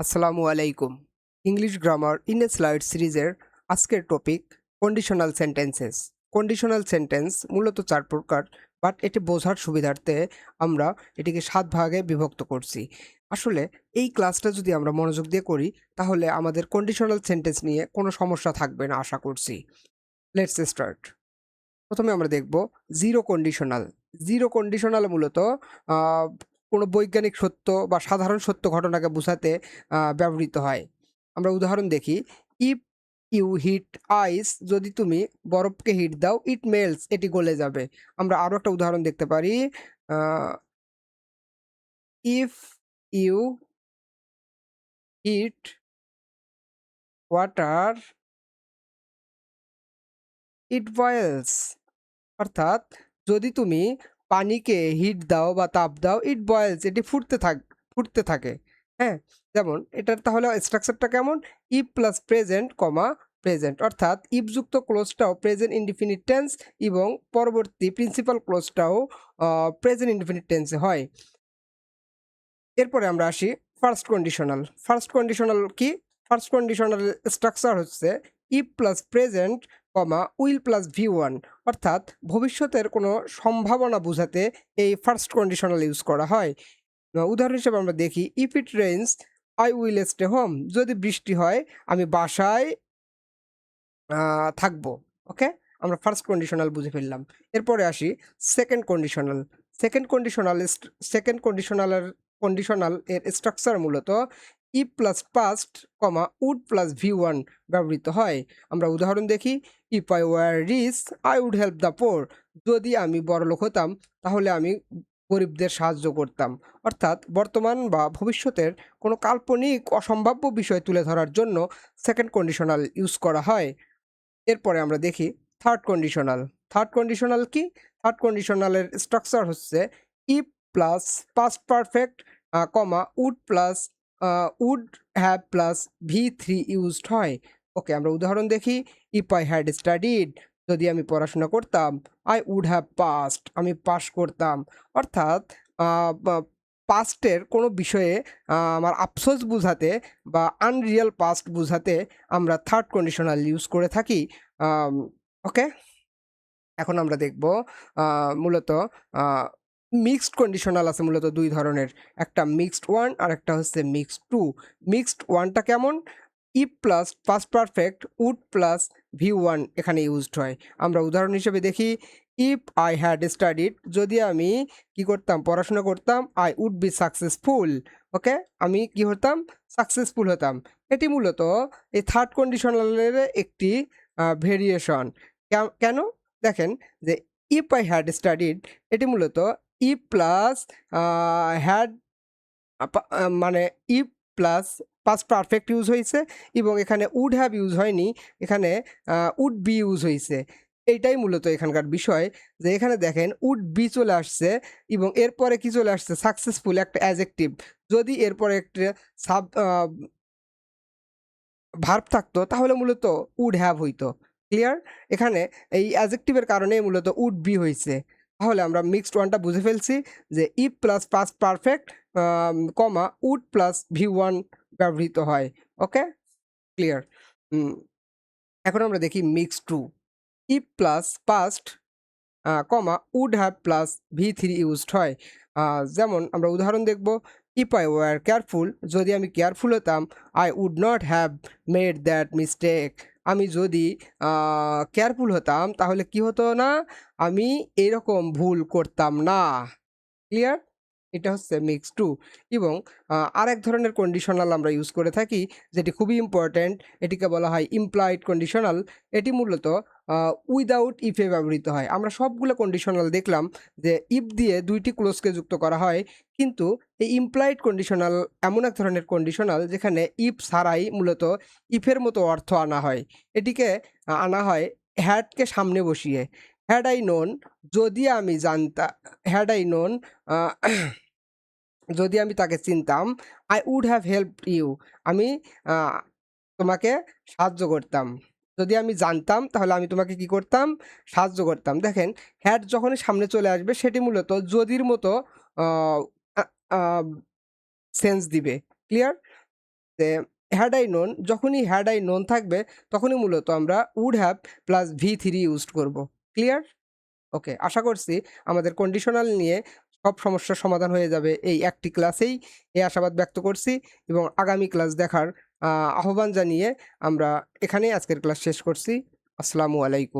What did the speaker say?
আসসালামু আলাইকুম। English grammar in A slide সিরিজের আজকের topic conditional sentences. Conditional sentence মূলত ৪ প্রকার, বাট এটি বোঝার সুবিধার্থে আমরা এটিকে ৭ ভাগে বিভক্ত করছি। আসলে এই ক্লাসটা যদি আমরা মনোযোগ দিয়ে করি তাহলে আমাদের কন্ডিশনাল সেন্টেন্স নিয়ে কোনো সমস্যা থাকবে না আশা করছি। Let's start. প্রথমে আমরা দেখব জিরো কন্ডিশনাল। জিরো কন্ডিশনাল মূলত আ কোনো বৈজ্ঞানিক সত্য বা সাধারণ সত্য ঘটনাকে বোঝাতে ব্যবহৃত হয়। আমরা উদাহরণ দেখি, ইফ ইউ হিট আইস, যদি তুমি বরফকে হিট দাও, ইট মেল্টস, এটি গলে যাবে। আমরা আরো একটা উদাহরণ দেখতে পারি, uh if you heat water, it boils. অর্থাৎ যদি তুমি পানিকে হিট দাও বা তাপ দাও, ইট বয়েলস, এটি ফুটতে থাকে। হ্যাঁ? যেমন এটার তাহলে স্ট্রাকচারটা কেমন? If plus present comma present, অর্থাৎ ইফ যুক্ত ক্লোজটাও প্রেজেন্ট ইনডিফিনিট টেন্স এবং পরবর্তী প্রিন্সিপাল ক্লোজটাও প্রেজেন্ট ইনডিফিনিট টেন্সে হয়। এরপরে আমরা আসি ফার্স্ট কন্ডিশনাল। ফার্স্ট কন্ডিশনাল কি? ফার্স্ট কন্ডিশনাল স্ট্রাকচার হচ্ছে if plus present comma will plus V one, অর্থাৎ ভবিষ্যতের কোনো সম্ভাবনা বোঝাতে এই ফার্স্ট কন্ডিশনাল ইউজ করা হয়। উদাহরণ হিসেবে আমরা দেখি, if it rains I will stay home, যদি বৃষ্টি হয় আমি বাসায় থাকবো। ওকে? আমরা ফার্স্ট কন্ডিশনাল বুঝে ফেললাম। এরপরে আসি second conditional. Second conditional second conditional এর স্ট্রাকচার মূলত if plus past comma would plus V one ব্যবহৃত হয়। আমরা উদাহরণ দেখি, if I were rich I would help the poor, যদি আমি বড়লোক হতাম তাহলে আমি গরিবদের সাহায্য করতাম। অর্থাৎ বর্তমান বা ভবিষ্যতের কোনো কাল্পনিক অসম্ভাব্য বিষয় তুলে ধরার জন্য সেকেন্ড কন্ডিশনাল ইউজ করা হয়। এরপরে আমরা দেখি থার্ড কন্ডিশনাল। থার্ড কন্ডিশনাল কি? থার্ড কন্ডিশনালের স্ট্রাকচার হচ্ছে if plus past perfect comma would plus would have plus V three used হয়। ওকে, আমরা উদাহরণ দেখি, ইফ আই হ্যাড স্টাডিড, যদি আমি পড়াশোনা করতাম, আই উড হ্যাভ পাস্ট, আমি পাস করতাম। অর্থাৎ পাস্টের কোনো বিষয়ে আমার আফসোস বুঝাতে বা আনরিয়াল পাস্ট বুঝাতে আমরা থার্ড কন্ডিশনাল ইউজ করে থাকি। আম ওকে? এখন আমরা দেখব মূলত আ মিক্সড কন্ডিশনাল আছে মূলত ২ ধরনের। একটা মিক্সড 1 আরেকটা হচ্ছে মিক্সড 2। মিক্সড 1 টা কেমন? If plus past perfect would plus V one এখানে ইউজড হয়। আমরা উদাহরণ হিসেবে দেখি, ইফ আই হ্যাড স্টাডিড, যদি আমি কি করতাম? পড়াশোনা করতাম, আই উড বি সাকসেসফুল। ওকে? আমি কি হতাম? সাকসেসফুল হতাম। এটি মূলত এই থার্ড কন্ডিশনালের একটি ভেরিয়েশন। কেন? দেখেন যে ইফ আই হ্যাড স্টাডিড, এটি মূলত ইফ প্লাস হ্যাড মানে if plus past perfect use হইছে এবং এখানে উড হ্যাভ ইউজ হয়নি, এখানে উড বি ইউজ হইছে। এইটাই মূলত এখানকার বিষয়, যে এখানে দেখেন উড বি চলে আসছে এবং এরপরে কি চলে আসছে? সাকসেসফুল একটা অ্যাডজেক্টিভ। যদি এরপরে একটা সাব ভার্ব থাকতো তাহলে মূলত উড হ্যাভ হইতো। ক্লিয়ার? এখানে এই অ্যাডজেক্টিভের কারণেই মূলত উড বি হইছে। তাহলে আমরা মিক্সড ওয়ানটা বুঝে ফেলছি যে if plus past perfect comma would plus V one ব্যবহৃত হয়। ওকে? ক্লিয়ার? উম এখন আমরা দেখি mixed two. If plus past comma would have plus V three used হয়। যেমন আমরা উদাহরণ দেখব, ইফ আই ওয়ার কেয়ারফুল, যদি আমি কেয়ারফুল হতাম, I would not have made that mistake, আমি যদি কেয়ারফুল হতাম তাহলে কি হতো না? আমি এরকম ভুল করতাম না। ক্লিয়ার? এটা হচ্ছে মিক্স টু। এবং আরেক ধরনের কন্ডিশনাল আমরা ইউজ করে থাকি যেটি খুবই ইম্পর্ট্যান্ট, এটিকে বলা হয় ইমপ্লয়েড কন্ডিশনাল। এটি মূলত উইদাউট ইফে ব্যবহৃত হয়। আমরা সবগুলো কন্ডিশনাল দেখলাম যে ইফ দিয়ে ২ টি ক্লোজকে যুক্ত করা হয়, কিন্তু এই ইমপ্লয়েড কন্ডিশনাল এমন এক ধরনের কন্ডিশনাল যেখানে ইফ ছাড়াই মূলত ইফের মতো অর্থ আনা হয়। এটিকে আনা হয় হ্যাডকে সামনে বসিয়ে। হ্যাড আই নোন, যদি আমি হ্যাড আই নোন, আ যদি আমি তাকে চিনতাম, I would have helped you, আমি আ তোমাকে সাহায্য করতাম। যদি আমি জানতাম তাহলে আমি তোমাকে কি করতাম? সাহায্য করতাম। দেখেন, had যখনই সামনে চলে আসবে সেটি মূলত যদির মতো আ আ আ সেন্স দিবে। ক্লিয়ার? যে হ্যাড আই নোন, যখনই হ্যাড আই নোন থাকবে তখনই মূলত আমরা would have plus V3 use করব। ক্লিয়ার? ওকে, আশা করছি আমাদের কন্ডিশনাল নিয়ে সব সমস্যার সমাধান হয়ে যাবে এই একটি ক্লাসেই, এই আশাবাদ ব্যক্ত করছি এবং আগামী ক্লাস দেখার আহ্বান জানিয়ে আমরা এখানেই আজকের ক্লাস শেষ করছি। আসসালামু আলাইকুম।